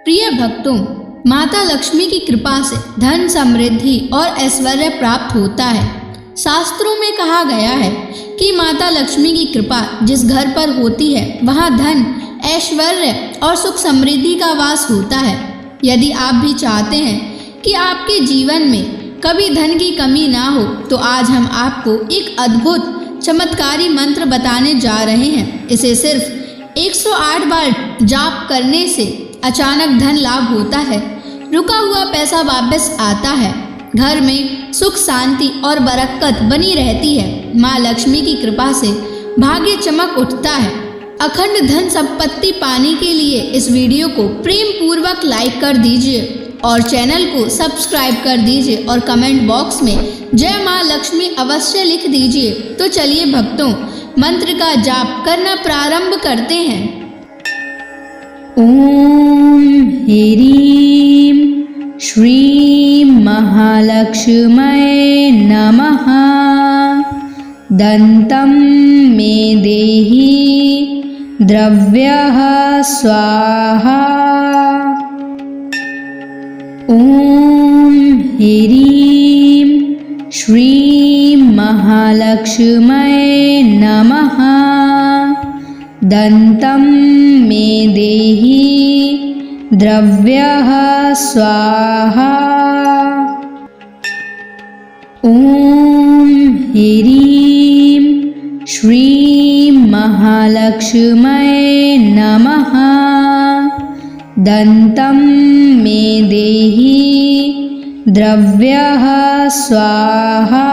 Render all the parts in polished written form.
प्रिय भक्तों, माता लक्ष्मी की कृपा से धन, समृद्धि और ऐश्वर्य प्राप्त होता है। शास्त्रों में कहा गया है कि माता लक्ष्मी की कृपा जिस घर पर होती है वहाँ धन, ऐश्वर्य और सुख समृद्धि का वास होता है। यदि आप भी चाहते हैं कि आपके जीवन में कभी धन की कमी ना हो तो आज हम आपको एक अद्भुत चमत्कारी मंत्र बताने जा रहे हैं। इसे सिर्फ 108 बार जाप करने से अचानक धन लाभ होता है, रुका हुआ पैसा वापस आता है, घर में सुख, शांति और बरकत बनी रहती है। माँ लक्ष्मी की कृपा से भाग्य चमक उठता है। अखंड धन संपत्ति पाने के लिए इस वीडियो को प्रेम पूर्वक लाइक कर दीजिए और चैनल को सब्सक्राइब कर दीजिए और कमेंट बॉक्स में जय माँ लक्ष्मी अवश्य लिख दीजिए। तो चलिए भक्तों, मंत्र का जाप करना प्रारंभ करते हैं। ओम ह्रीं श्रीं महालक्ष्म्यै नमः। दन्तं मे देहि द्रव्यः स्वाहा। ओम ह्रीं श्रीं महालक्ष्म्यै नमः। दन्तं मे देहि द्रव्यः स्वाहा। ओम ह्रीं श्रीं महालक्ष्म्यै नमः। दन्तं मे देहि द्रव्यः स्वाहा।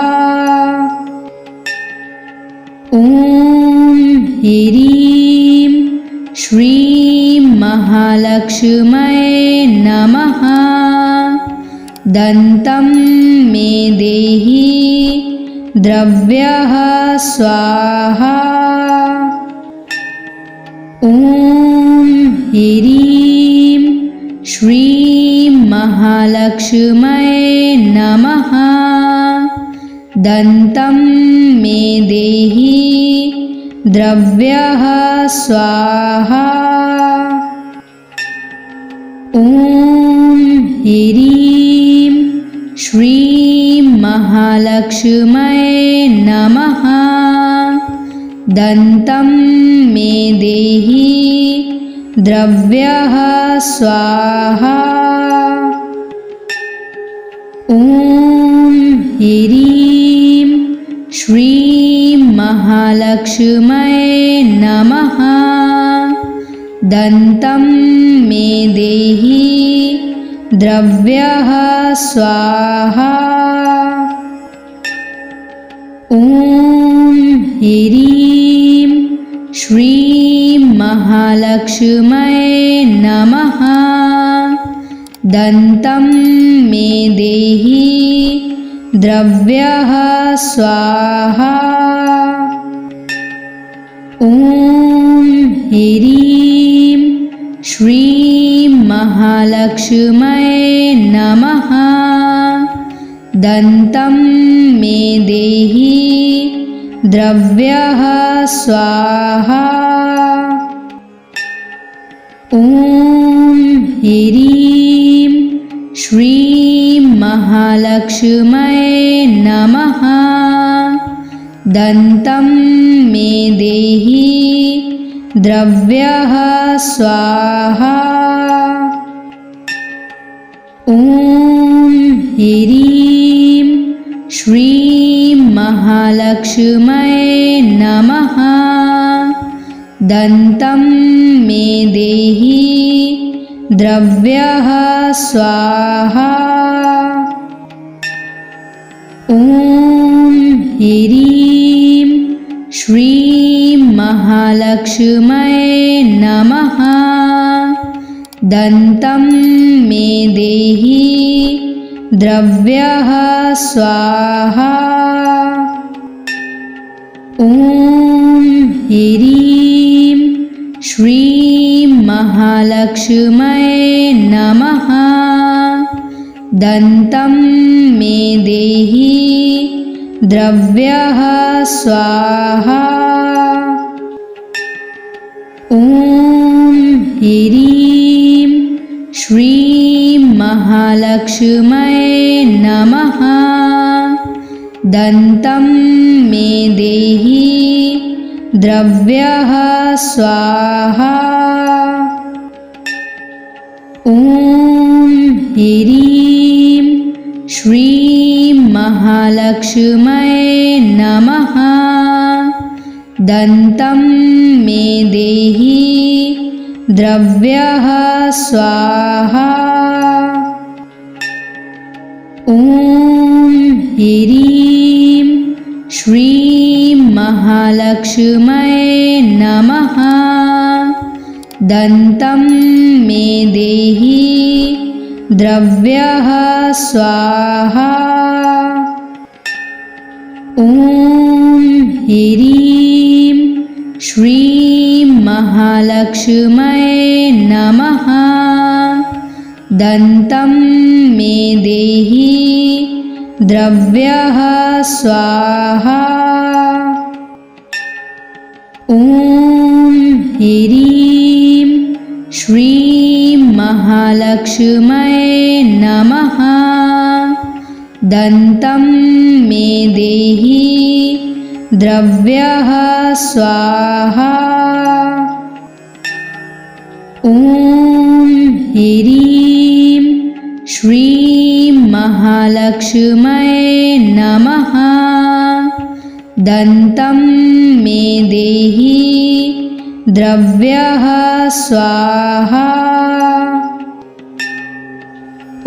ओम ह्रीं श्रीं महालक्ष्म्यै नमः। दन्तं मे देहि द्रव्यः स्वाहा। ओम ह्रीं श्रीं महालक्ष्म्यै नमः। दन्तं मे देहि द्रव्यः स्वाहा। ओम ह्रीं श्रीं महालक्ष्म्यै नमः। दन्तं मे देहि द्रव्यः स्वाहा। ओम ह्रीं श्रीं महालक्ष्म्यै नमः। दन्तं मे देहि द्रव्यः स्वाहा। ओम ह्रीं श्रीं महालक्ष्म्यै नमः। दन्तं मे देहि द्रव्यः स्वाहा। ओम ह्रीं श्रीं महालक्ष्म्यै नमः। दन्तं मे देहि द्रव्यः स्वाहा। ओम ह्रीं श्रीं महालक्ष्म्यै नमः। दन्तं मे देहि द्रव्यः स्वाहा। ओम ह्रीं श्रीं महालक्ष्म्यै नमः। दन्तं मे देहि द्रव्यः स्वाहा। ओम ह्रीं श्रीं महालक्ष्म्यै नमः। दन्तं मे देहि द्रव्यः स्वाहा। ओम ह्रीं श्रीं महालक्ष्म्यै नमः। दन्तं मे देहि द्रव्यः स्वाहा। ओम ह्रीं महालक्ष्म्यै नमः। दन्तं मे देहि द्रव्यः स्वाहा। ॐ ह्रीं श्रीं महालक्ष्म्यै नमः। दन्तं मे देहि द्रव्यः स्वाहा। ॐ ह्रीं श्रीं महालक्ष्म्यै नमः। दन्तं मे देहि द्रव्यः स्वाहा। ॐ ह्रीं श्रीं महालक्ष्म्यै नमः। दन्तं मे देहि द्रव्यः स्वाहा। ॐ ह्रीं श्रीं महालक्ष्म्यै नमः। दन्तं मे देहि द्रव्यः स्वाहा। ॐ ह्रीं श्रीं महालक्ष्म्यै नमः। दन्तं मे देहि द्रव्यः स्वाहा।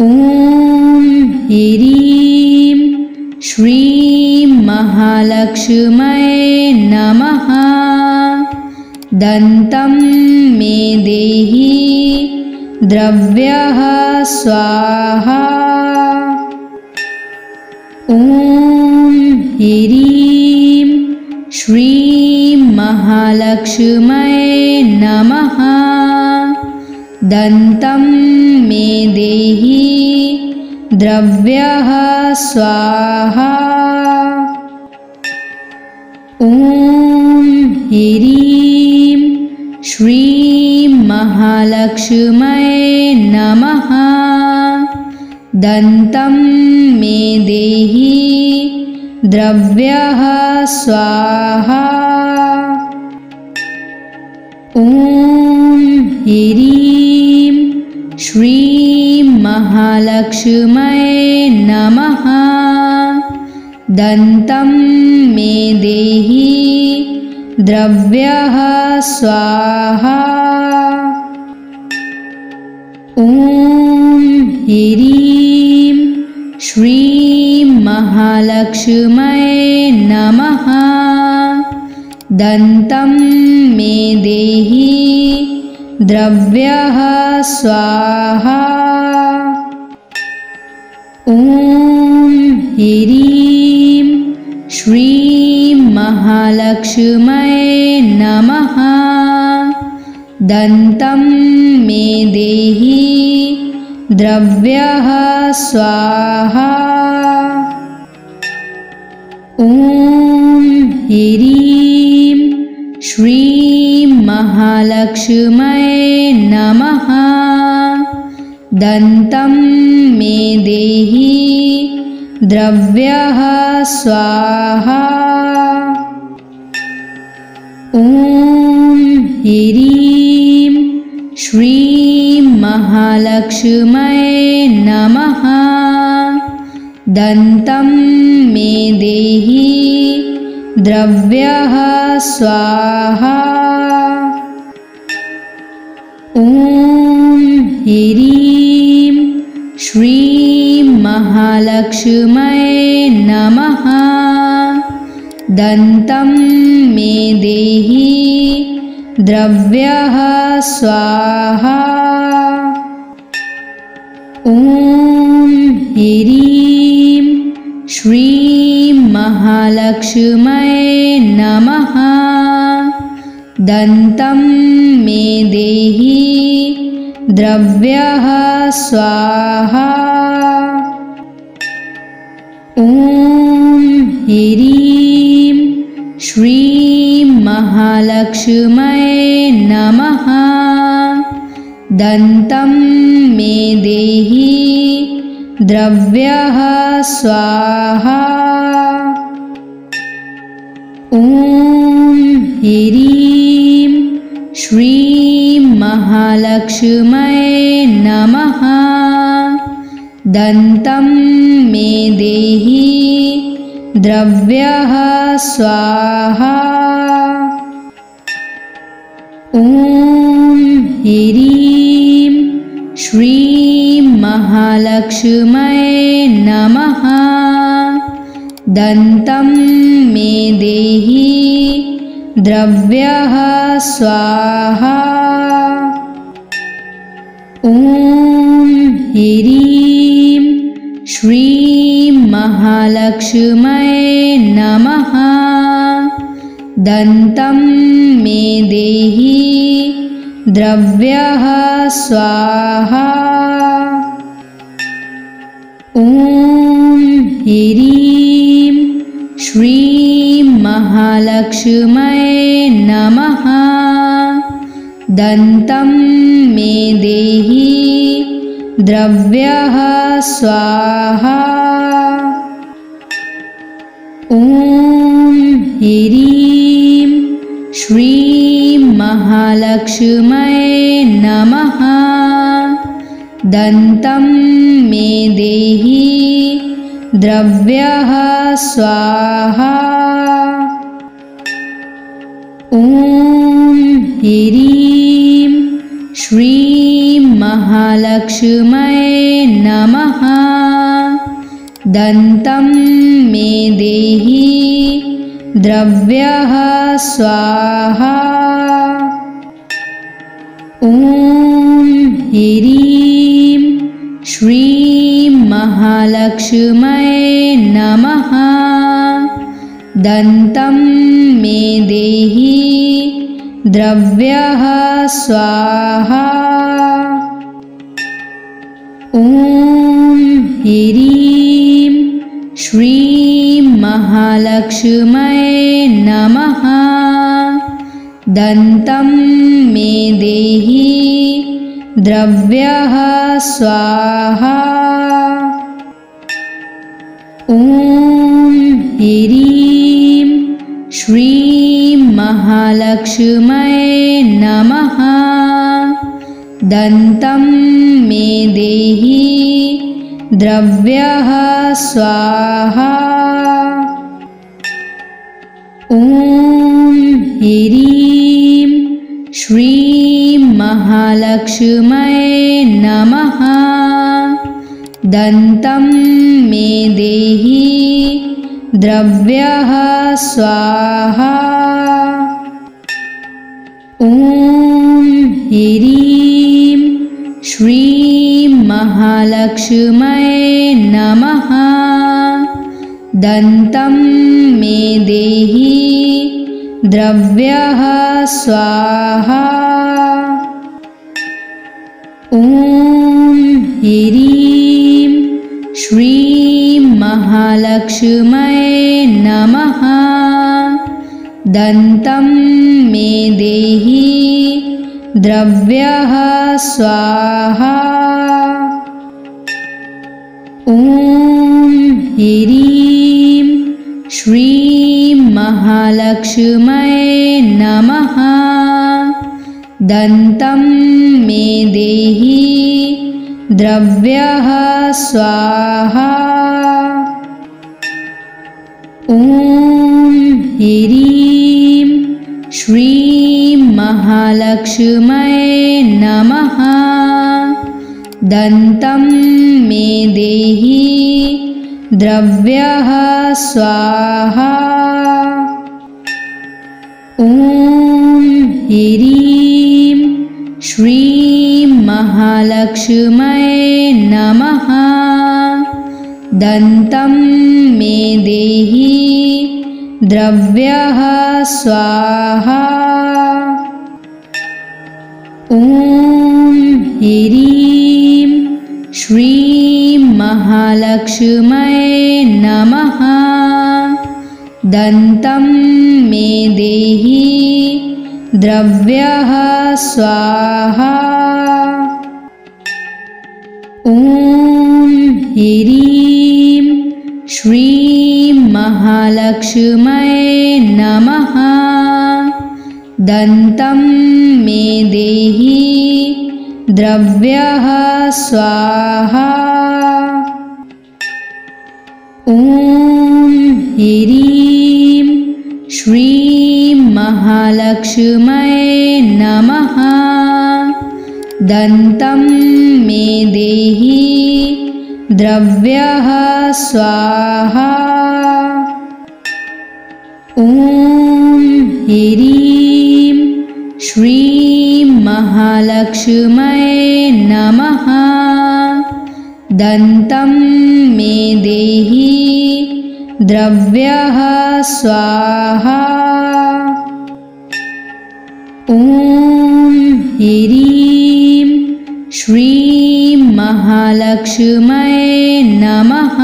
ॐ ह्रीं श्रीं महालक्ष्म्यै नमः। दन्तं मे देहि द्रव्यः स्वाहा। ॐ ह्रीं श्रीं महालक्ष्म्यै नमः। दन्तं मे देहि द्रव्यः स्वाहा। ॐ ह्रीं श्रीं महालक्ष्म्यै नमः। दन्तं मे देहि द्रव्यः स्वाहा। ॐ ह्रीं श्रीं महालक्ष्म्यै नमः। दन्तं मे देहि द्रव्यः स्वाहा। ॐ ह्रीं श्रीं महालक्ष्म्यै नमः। दन्तं मे देहि द्रव्यः स्वाहा। ॐ ह्रीं श्रीं महालक्ष्म्यै नमः। दन्तं मे देहि द्रव्यः स्वाहा। ॐ ह्रीं श्रीं महालक्ष्म्यै नमः। दन्तं मे देहि द्रव्यः स्वाहा। ॐ ह्रीं श्रीं महालक्ष्म्यै नमः। दन्तं मे देहि द्रव्यः स्वाहा। ॐ ह्रीं श्रीं महालक्ष्म्यै नमः। दन्तं मे देहि द्रव्यः स्वाहा। ॐ ह्रीं श्रीं महालक्ष्म्यै नमः। दन्तं मे देहि द्रव्यः स्वाहा। ॐ ह्रीं श्रीं महालक्ष्म्यै नमः। दन्तं मे देहि द्रव्यः स्वाहा। ॐ ह्रीं श्रीं महालक्ष्म्यै नमः। दन्तं मे देहि द्रव्यः स्वाहा। ॐ ह्रीं श्रीं महालक्ष्म्यै नमः। दन्तं मे देहि द्रव्यः स्वाहा। ॐ ह्रीं श्रीं महालक्ष्म्यै नमः। दन्तं मे देहि द्रव्यः स्वाहा। ॐ ह्रीं श्रीं महालक्ष्म्यै नमः। दन्तं मे देहि द्रव्यः स्वाहा। ॐ ह्रीं श्रीं महालक्ष्म्यै नमः। दन्तं मे देहि द्रव्यः स्वाहा। ॐ ह्रीं श्रीं महालक्ष्म्यै नमः। दन्तं मे देहि द्रव्यः स्वाहा। ॐ ह्रीं श्रीं महालक्ष्म्यै नमः। दन्तं मे देहि द्रव्यः स्वाहा। ॐ ह्रीं श्रीं महालक्ष्म्यै नमः। दन्तं मे देहि द्रव्यः स्वाहा। ॐ ह्रीं श्रीं महालक्ष्म्यै नमः। दन्तं मे देहि द्रव्यः स्वाहा। ॐ ह्रीं श्रीं महालक्ष्म्यै नमः। दन्तं मे देहि द्रव्यः स्वाहा। ॐ ह्रीं श्रीं महालक्ष्म्यै नमः। दन्तं मे देहि द्रव्यः स्वाहा। ॐ ह्रीं श्रीं महालक्ष्म्यै नमः। दन्तं मे देहि द्रव्यः स्वाहा। ॐ ह्रीं श्रीं महालक्ष्म्यै नमः। दन्तं मे देहि द्रव्यः स्वाहा। ॐ ह्रीं श्रीं महालक्ष्म्यै नमः। दन्तं मे देहि द्रव्यः स्वाहा। ॐ ह्रीं श्रीं महालक्ष्म्यै नमः। दन्तं मे देहि द्रव्यः स्वाहा। ॐ ह्रीं श्रीं महालक्ष्म्यै नमः। दन्तं मे देहि द्रव्यः स्वाहा। ॐ ह्रीं श्रीं महालक्ष्म्यै नमः। दन्तं मे देहि द्रव्यः स्वाहा। ॐ ह्रीं श्रीं महालक्ष्म्यै नमः। दन्तं मे देहि द्रव्यः स्वाहा। ॐ ह्रीं श्रीं महालक्ष्म्यै नमः। दन्तं मे देहि द्रव्यः स्वाहा। ॐ ह्रीं श्रीं महालक्ष्म्यै नमः।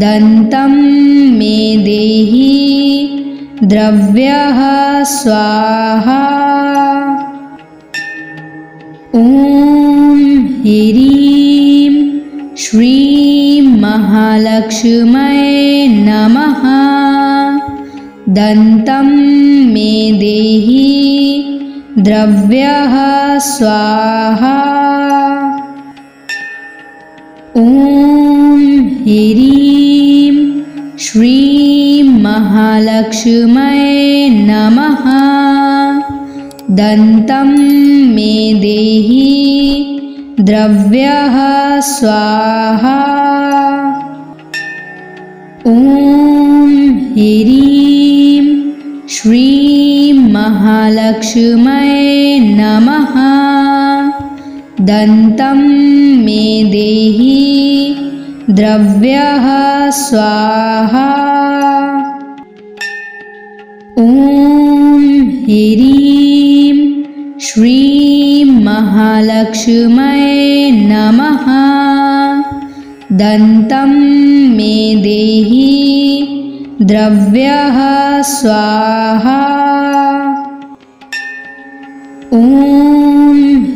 दन्तं मे देहि द्रव्यः स्वाहा। ॐ ह्रीं श्रीं महालक्ष्म्यै नमः। दन्तं मे देहि द्रव्यः स्वाहा। ॐ ह्रीं श्रीं महालक्ष्म्यै नमः। दन्तं मे देहि द्रव्यः स्वाहा। ॐ ह्रीं श्रीं महालक्ष्म्यै नमः। दन्तं मे देहि द्रव्यः स्वाहा। ॐ ह्रीं श्रीं महालक्ष्म्यै नमः। दन्तं मे देहि द्रव्यः स्वाहा। ॐ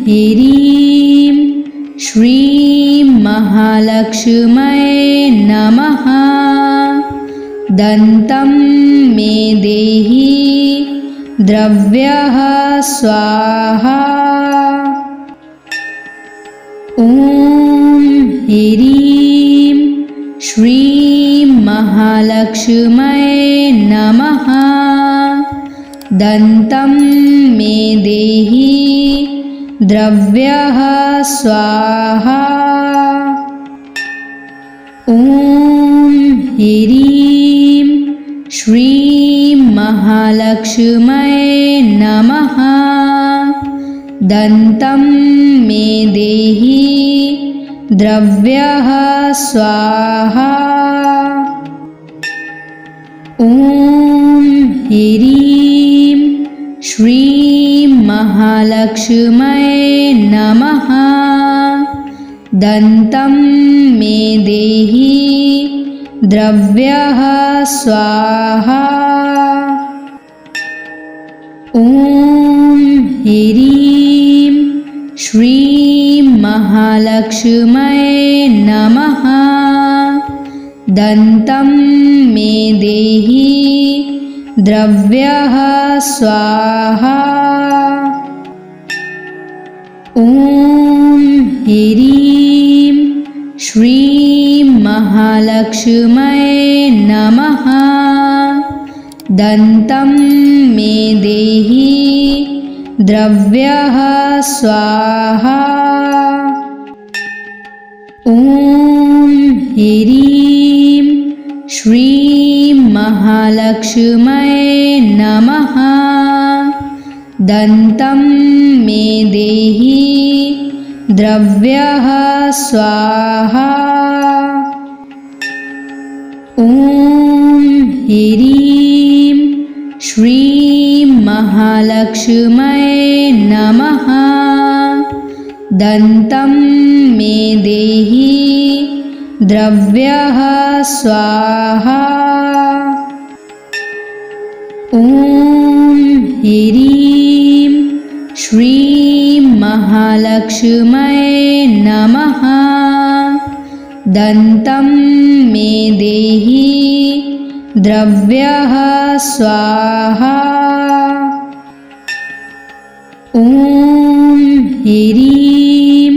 ह्रीं श्रीं महालक्ष्म्यै नमः। दन्तं मे देहि द्रव्यः स्वाहा। ॐ ह्रीं श्रीं महालक्ष्म्यै नमः। दन्तं मे देहि द्रव्यः स्वाहा। ॐ ह्रीं श्रीं महालक्ष्म्यै नमः। दन्तं मे देहि द्रव्यः स्वाहा। ॐ ह्रीं श्रीं महालक्ष्म्यै नमः। दन्तं मे देहि द्रव्यः स्वाहा। ॐ ह्रीं श्रीं महालक्ष्म्यै नमः। दन्तं मे देहि द्रव्यः स्वाहा। ॐ ह्रीं श्रीं महालक्ष्म्यै नमः। दन्तं मे देहि द्रव्यः स्वाहा। ॐ ह्रीं श्रीं महालक्ष्म्यै नमः। दन्तं मे देहि द्रव्यः स्वाहा। ॐ ह्रीं श्रीं महालक्ष्म्यै नमः। दन्तं मे देहि द्रव्यः स्वाहा। ॐ ह्रीं श्रीं महालक्ष्म्यै नमः। दन्तं मे देहि द्रव्यः स्वाहा। ॐ ह्रीं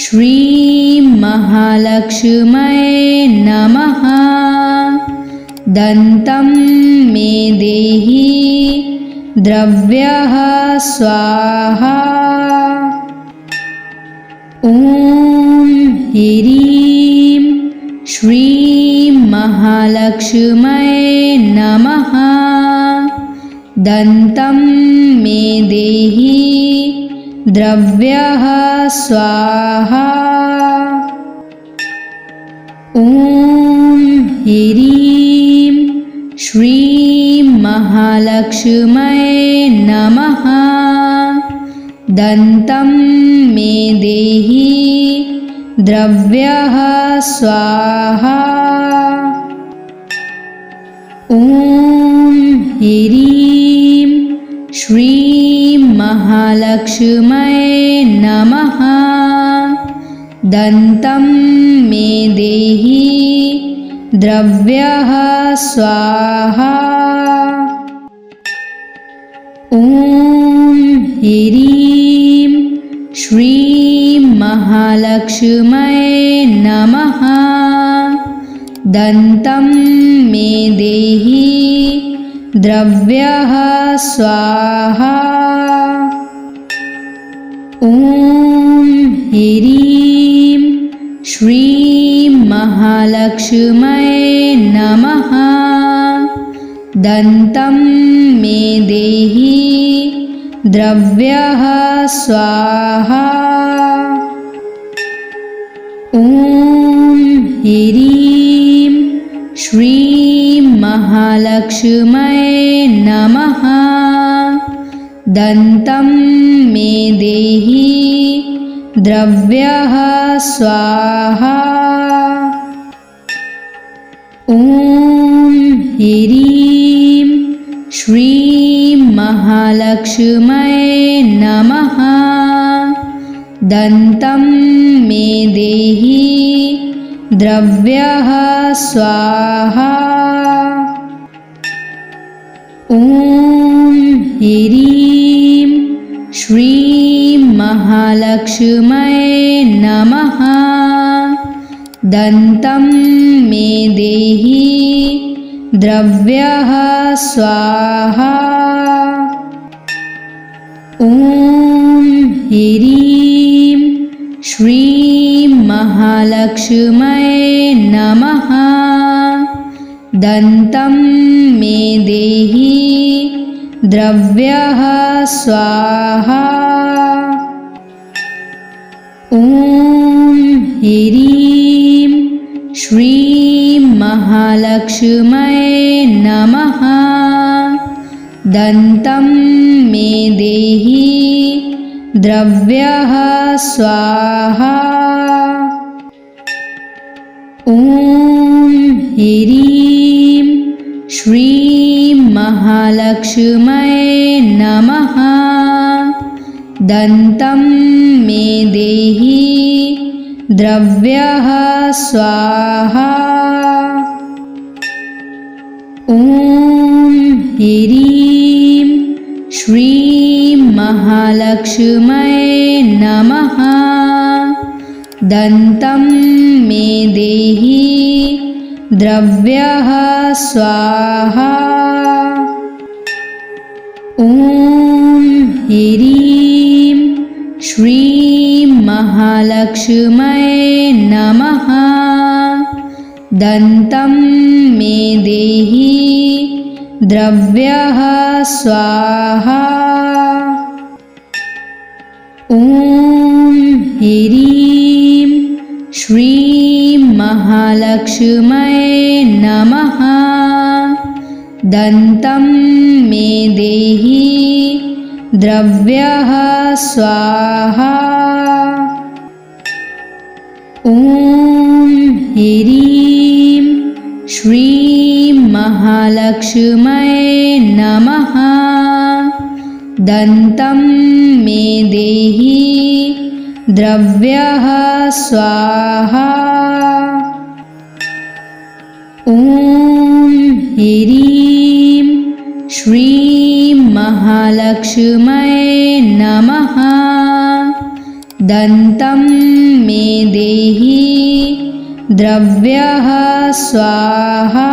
श्रीं महालक्ष्म्यै नमः। दन्तं मे देहि द्रव्यः स्वाहा। ॐ ह्रीं श्रीं महालक्ष्म्यै नमः। दन्तं मे देहि द्रव्यः स्वाहा। ॐ ह्रीं श्रीं महालक्ष्म्यै नमः। दन्तं मे देहि द्रव्यः स्वाहा। ॐ ह्रीं श्रीं महालक्ष्म्यै नमः। दन्तं मे देहि द्रव्यः स्वाहा। ॐ ह्रीं श्रीं महालक्ष्म्यै नमः। दन्तं मे देहि द्रव्यः स्वाहा। ॐ ह्रीं श्रीं महालक्ष्म्यै नमः। दन्तं मे देहि द्रव्यः स्वाहा। ॐ ह्रीं श्रीं महालक्ष्म्यै नमः। दन्तं मे देहि द्रव्यः स्वाहा। ॐ ह्रीं श्रीं महालक्ष्म्यै नमः। दन्तं मे देहि द्रव्यः स्वाहा। ॐ ह्रीं श्रीं महालक्ष्म्यै नमः। दन्तं मे देहि द्रव्यः स्वाहा। ॐ ह्रीं श्रीं महालक्ष्म्यै नमः। दन्तं मे देहि द्रव्यः स्वाहा। ॐ ह्रीं श्रीं महालक्ष्म्यै नमः। दन्तं मे देहि द्रव्यः स्वाहा। ॐ ह्रीं श्रीं महालक्ष्म्यै नमः। दन्तं मे देहि द्रव्यः स्वाहा। ॐ ह्रीं श्रीं महालक्ष्म्यै नमः। दन्तं मे देहि द्रव्यः स्वाहा। ॐ ह्रीं श्रीं महालक्ष्म्यै नमः। दन्तं मे देहि द्रव्यः स्वाहा। ॐ ह्रीं श्रीं महालक्ष्म्यै नमः। दन्तं मे देहि द्रव्यः स्वाहा। ॐ ह्रीं श्रीं महालक्ष्म्यै नमः। दन्तं मे देहि द्रव्यः स्वाहा। ॐ ह्रीं श्रीं महालक्ष्म्यै नमः। दन्तं मे देहि द्रव्यः स्वाहा।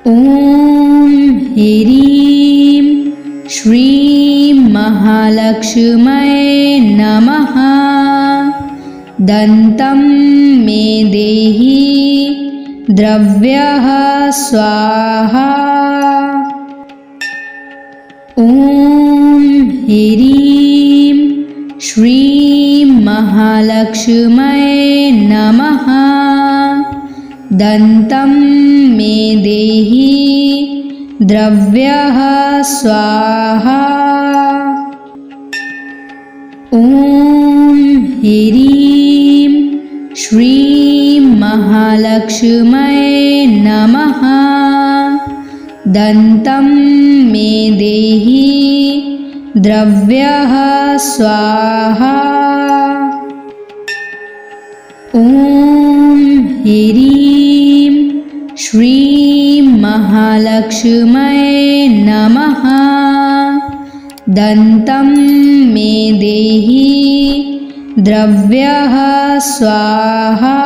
ॐ ह्रीं श्रीं महालक्ष्म्यै नमः। दन्तं मे देहि द्रव्यः स्वाहा। ॐ ह्रीं श्रीं महालक्ष्म्यै नमः। दन्तं मे देहि द्रव्यः स्वाहा। ॐ ह्रीं श्रीं महालक्ष्म्यै नमः। दन्तं मे देहि द्रव्यः स्वाहा। ॐ ह्रीं श्रीं महालक्ष्म्यै नमः। दन्तं मे देहि द्रव्यः स्वाहा।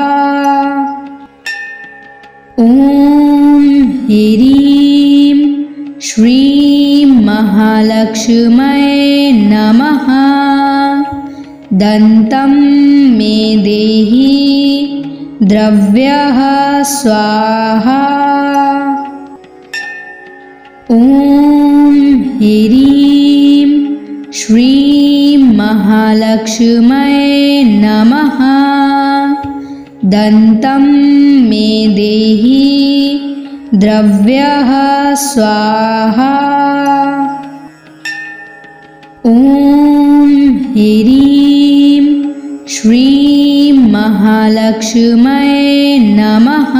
ॐ ह्रीं श्रीं महालक्ष्म्यै नमः। दन्तं मे देहि द्रव्यः स्वाहा। ॐ ह्रीं श्रीं महालक्ष्म्यै नमः। दन्तं मे देहि द्रव्यः स्वाहा। ॐ ह्रीं श्रीं महालक्ष्म्यै नमः।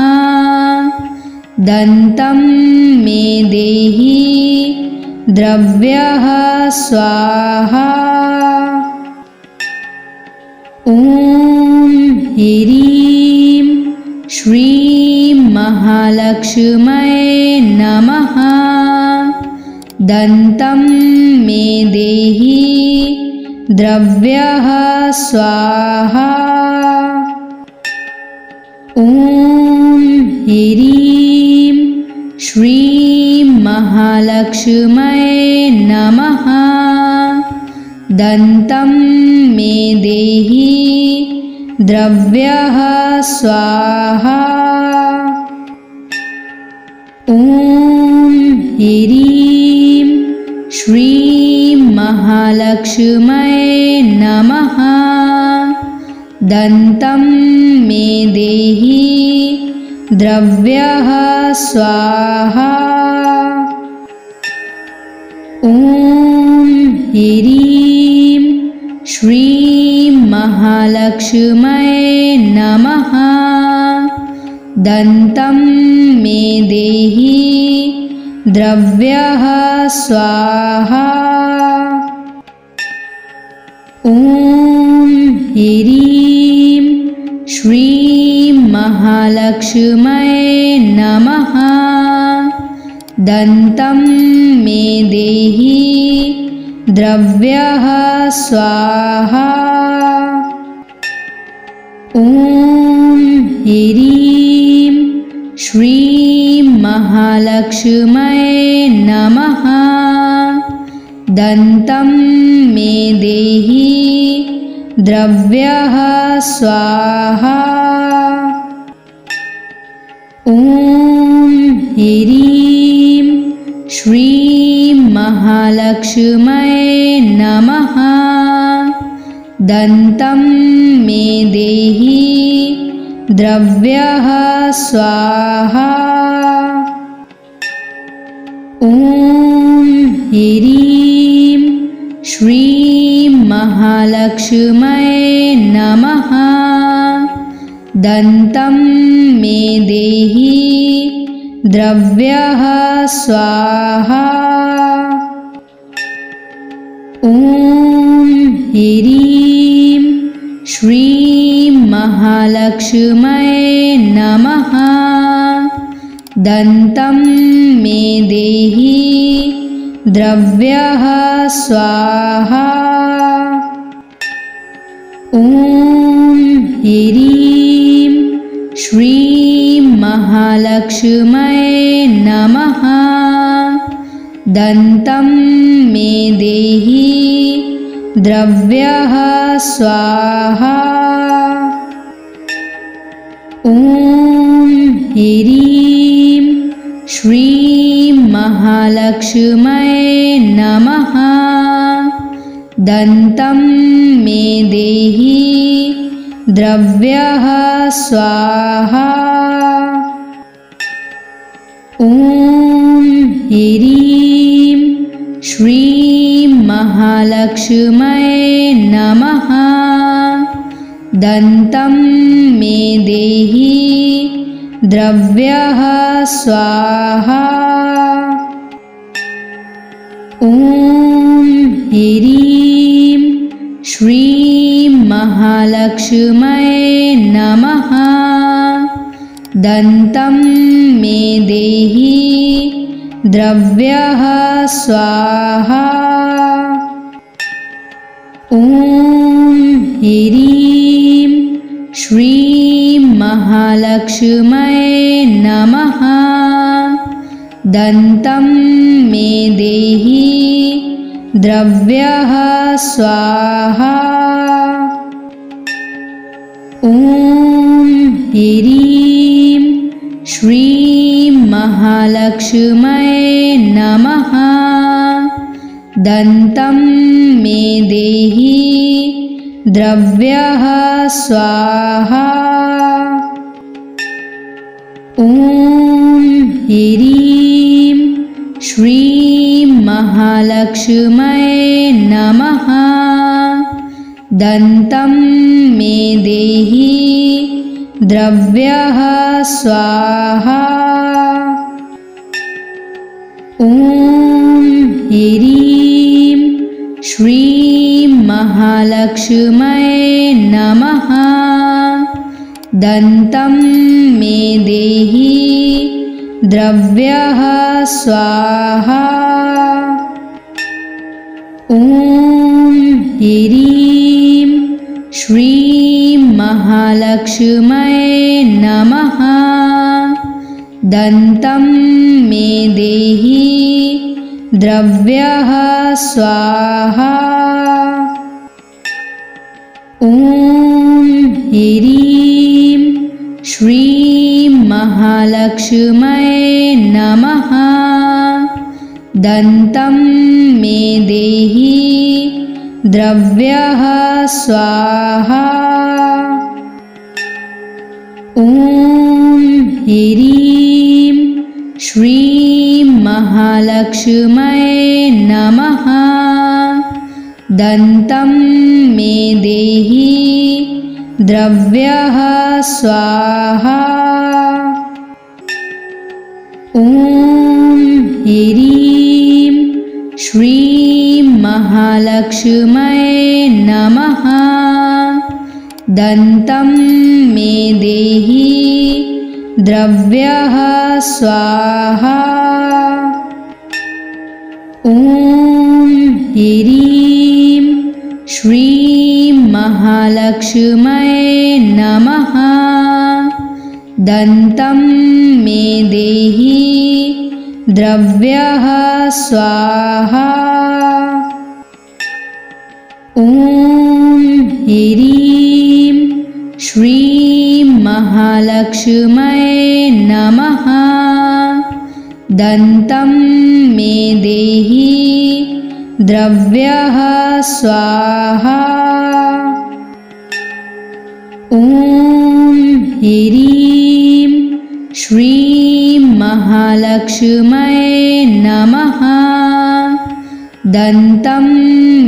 दन्तं मे देहि द्रव्यः स्वाहा। ॐ ह्रीं श्रीं महालक्ष्म्यै नमः। दन्तं मे देहि द्रव्यः स्वाहा। ॐ ह्रीं श्रीं महालक्ष्म्यै नमः। दन्तं मे देहि द्रव्यः स्वाहा। ॐ ह्रीं श्रीं महालक्ष्म्यै नमः। दन्तं मे देहि द्रव्यः स्वाहा। ॐ ह्रीं श्रीं महालक्ष्म्यै नमः। दन्तं मे देहि द्रव्यः स्वाहा। ॐ ह्रीं श्रीं महालक्ष्म्यै नमः। दन्तं मे देहि द्रव्यः स्वाहा। ॐ ह्रीं श्रीं महालक्ष्म्यै नमः। दन्तं मे देहि द्रव्यः स्वाहा। ॐ ह्रीं श्रीं महालक्ष्म्यै नमः। दन्तं मे देहि द्रव्यः स्वाहा। ॐ ह्रीं श्रीं महालक्ष्म्यै नमः। दन्तं मे देहि द्रव्यः स्वाहा। ॐ ह्रीं श्रीं महालक्ष्म्यै महालक्ष्म्यै नमः। दन्तं मे देहि द्रव्यः स्वाहा। ॐ ह्रीं श्रीं महालक्ष्म्यै नमः। दन्तं मे देहि द्रव्यः स्वाहा। ॐ ह्रीं श्रीं महालक्ष्म्यै नमः। दन्तं मे देहि द्रव्यः स्वाहा। ॐ ह्रीं श्रीं महालक्ष्म्यै नमः। दन्तं मे देहि द्रव्यः स्वाहा। ॐ ह्रीं श्रीं महालक्ष्म्यै नमः। दन्तं मे देहि द्रव्यः स्वाहा। ॐ ह्रीं श्रीं महालक्ष्म्यै नमः। दन्तं मे देहि द्रव्यः स्वाहा। ॐ ह्रीं श्रीं महालक्ष्म्यै नमः। दन्तं मे देहि द्रव्यः स्वाहा। ॐ ह्रीं श्रीं महालक्ष्म्यै नमः। दन्तं मे देहि द्रव्यः स्वाहा। ॐ ह्रीं श्रीं महालक्ष्म्यै नमः। दन्तं मे देहि द्रव्यः स्वाहा। ॐ ह्रीं श्रीं महालक्ष्म्यै नमः। दन्तं मे देहि द्रव्यः स्वाहा। ॐ ह्रीं श्रीं महालक्ष्म्यै नमः। दन्तं मे देहि द्रव्यः स्वाहा। ॐ ह्रीं श्रीं महालक्ष्म्यै नमः। दन्तं मे देहि द्रव्यः स्वाहा। ॐ ह्रीं श्रीं महालक्ष्म्यै नमः। दन्तं मे देहि द्रव्यः स्वाहा। ॐ ह्रीं श्रीं महालक्ष्म्यै नमः। दन्तं मे देहि द्रव्यः स्वाहा। ॐ ह्रीं श्रीं महालक्ष्म्यै नमः। दन्तं मे देहि द्रव्यः स्वाहा। ॐ ह्रीं श्रीं महालक्ष्म्यै नमः। दन्तं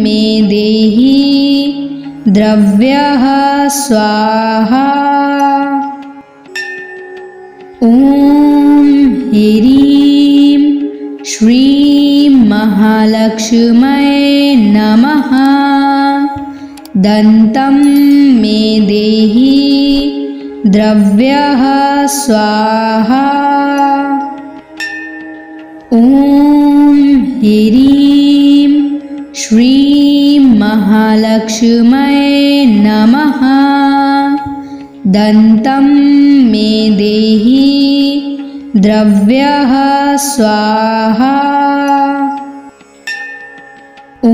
मे देहि द्रव्यः स्वाहा। ॐ ह्रीं श्रीं महालक्ष्म्यै नमः। दन्तं मे देहि द्रव्यः स्वाहा। ॐ ह्रीं श्रीं महालक्ष्म्यै नमः। दन्तं मे देहि द्रव्यः स्वाहा। ॐ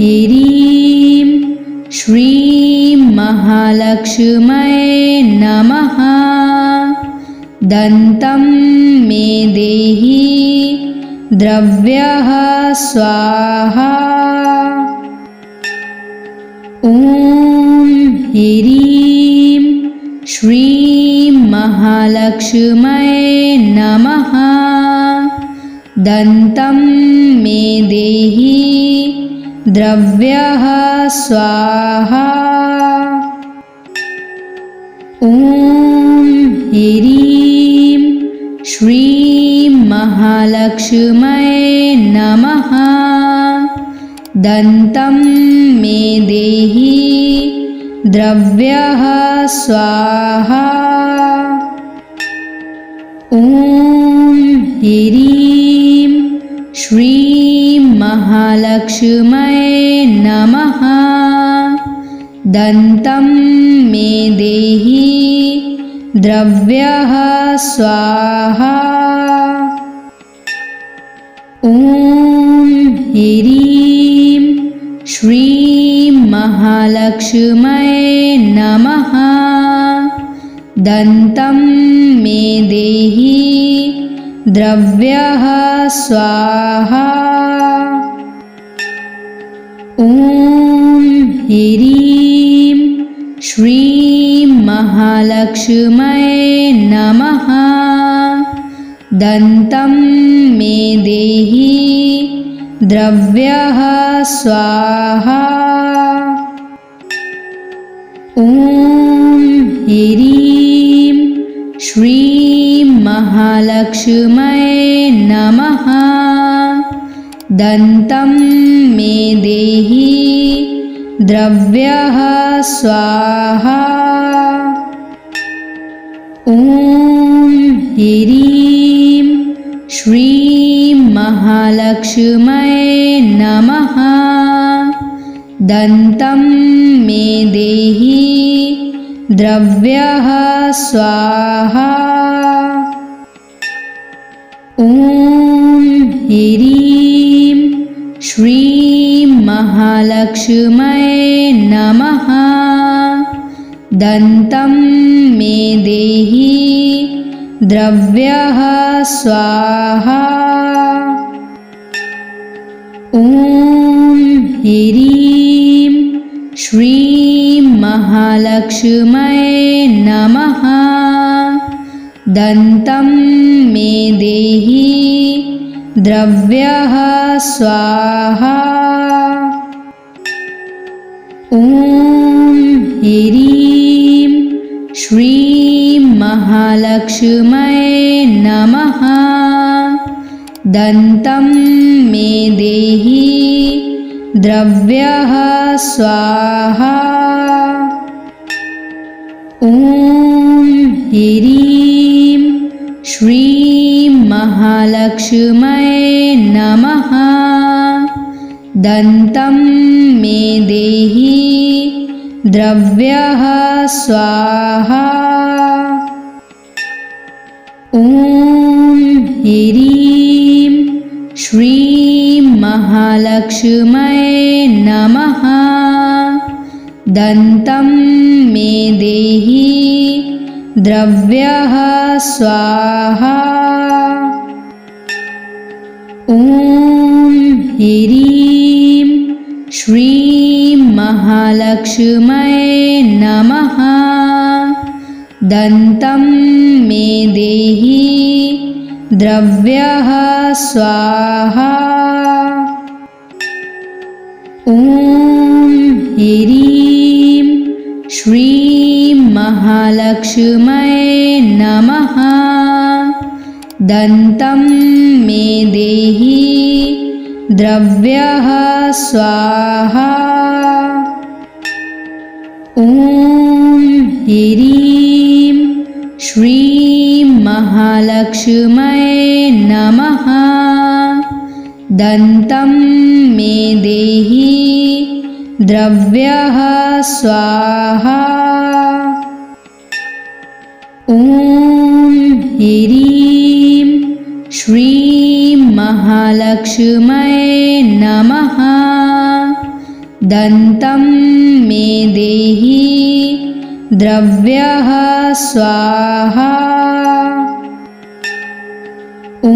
ह्रीं श्रीं महालक्ष्म्यै नमः। दन्तं मे देहि द्रव्यः स्वाहा। ॐ ह्रीं श्रीं महालक्ष्म्यै नमः। दन्तं मे देहि द्रव्यः स्वाहा। ॐ ह्रीं श्रीं महालक्ष्म्यै नमः। दन्तं मे देहि द्रव्यः स्वाहा। ॐ ह्रीं श्रीं महालक्ष्म्यै नमः। दन्तं मे देहि द्रव्यः स्वाहा। ॐ ह्रीं श्रीं महालक्ष्म्यै नमः। दन्तं मे देहि द्रव्यः स्वाहा। ॐ ह्रीं श्रीं महालक्ष्म्यै नमः। दन्तं मे देहि द्रव्यः स्वाहा। ॐ ह्रीं श्रीं महालक्ष्म्यै नमः। दन्तं मे देहि द्रव्यः स्वाहा। ॐ ह्रीं श्रीं महालक्ष्म्यै नमः। दन्तं मे देहि द्रव्यः स्वाहा। ॐ ह्रीं श्रीं महालक्ष्म्यै नमः। दन्तं मे देहि द्रव्यः स्वाहा। ॐ ह्रीं श्रीं महालक्ष्म्यै नमः। दन्तं मे देहि द्रव्यः स्वाहा। ॐ ह्रीं श्रीं महालक्ष्म्यै नमः। दन्तं मे देहि द्रव्यः स्वाहा। ॐ ह्रीं श्रीं महालक्ष्म्यै नमः। दन्तं मे देहि द्रव्यः स्वाहा। ॐ ह्रीं श्रीं महालक्ष्म्यै नमः। दन्तं मे देहि द्रव्यः स्वाहा। ॐ ह्रीं श्रीं महालक्ष्म्यै नमः। दन्तं मे देहि द्रव्यः स्वाहा। ॐ ह्रीं श्रीं महालक्ष्म्यै नमः। दन्तं मे देहि द्रव्यः स्वाहा। ॐ ह्रीं श्रीं महालक्ष्म्यै नमः। दन्तं मे देहि द्रव्यः स्वाहा। ॐ ह्रीं श्रीं महालक्ष्म्यै नमः। दन्तं मे देहि द्रव्यः स्वाहा। ॐ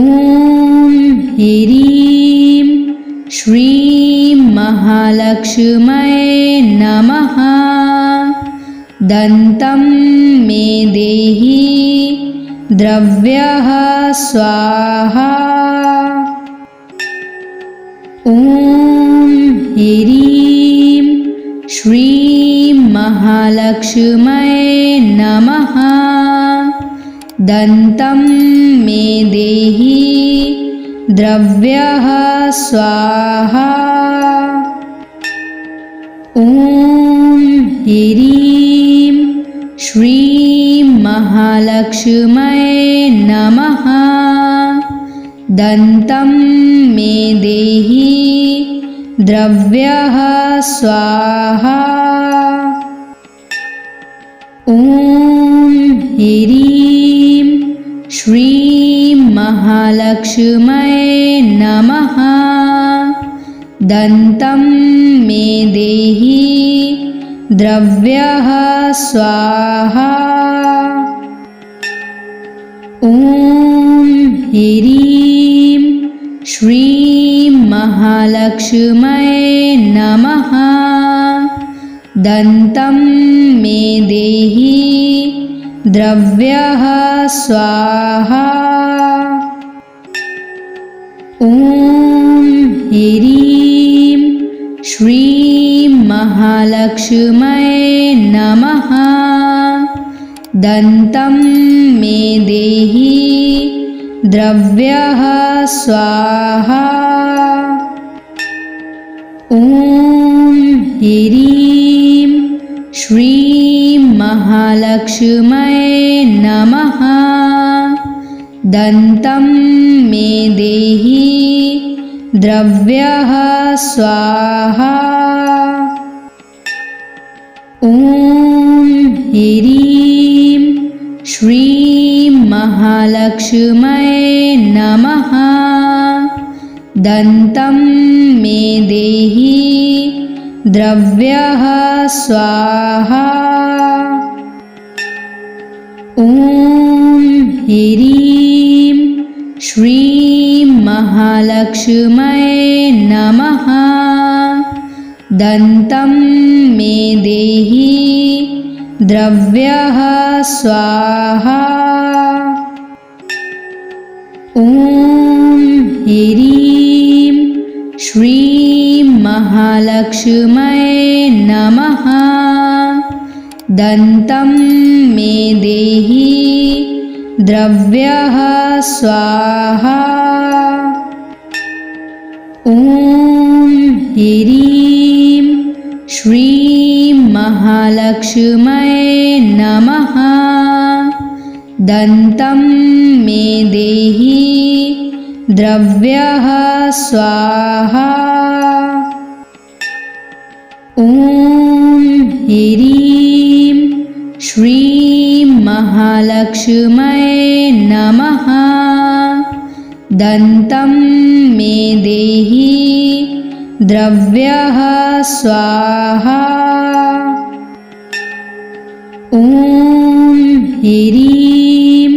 ह्रीं श्रीं महालक्ष्म्यै नमः। दन्तं मे देहि द्रव्यः स्वाहा। ॐ ह्रीं श्रीं महालक्ष्म्यै नमः। दन्तं मे देहि द्रव्यः स्वाहा। ॐ ह्रीं श्रीं महालक्ष्म्यै नमः। दन्तं मे देहि द्रव्यः स्वाहा। ॐ ह्रीं श्रीं महालक्ष्म्यै नमः। दन्तं मे देहि द्रव्यः स्वाहा। ॐ ह्रीं श्रीं महालक्ष्म्यै नमः। दन्तं मे देहि द्रव्यः स्वाहा। ॐ ह्रीं श्रीं महालक्ष्म्यै नमः। दन्तं मे देहि द्रव्यः स्वाहा। ॐ ह्रीं श्रीं महालक्ष्म्यै नमः। दन्तं मे देहि द्रव्यः स्वाहा। ॐ ह्रीं श्रीं महालक्ष्म्यै नमः। दन्तं मे देहि द्रव्यः स्वाहा। ॐ ह्रीं श्रीं महालक्ष्म्यै नमः। दन्तं मे देहि द्रव्यः स्वाहा। ॐ ह्रीं श्रीं महालक्ष्म्यै नमः। दन्तं मे देहि द्रव्यः स्वाहा। ॐ ह्रीं श्रीं महालक्ष्म्यै नमः। दन्तं मे देहि द्रव्यः स्वाहा। ॐ ह्रीं श्रीं महालक्ष्म्यै नमः। दन्तं मे देहि द्रव्यः स्वाहा। ॐ ह्रीं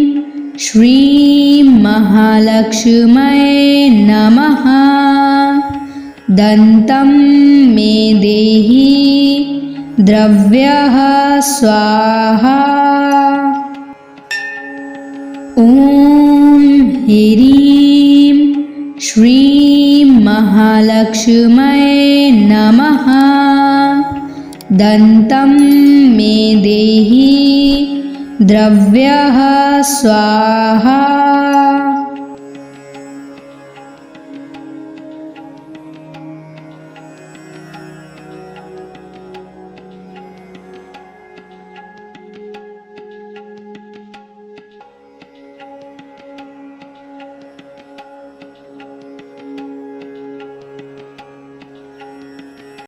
श्रीं महालक्ष्म्यै नमः। दन्तं मे देहि द्रव्यः स्वाहा। ॐ ह्रीं श्रीं महालक्ष्म्यै नमः। दन्तं मे देहि द्रव्यः स्वाहा।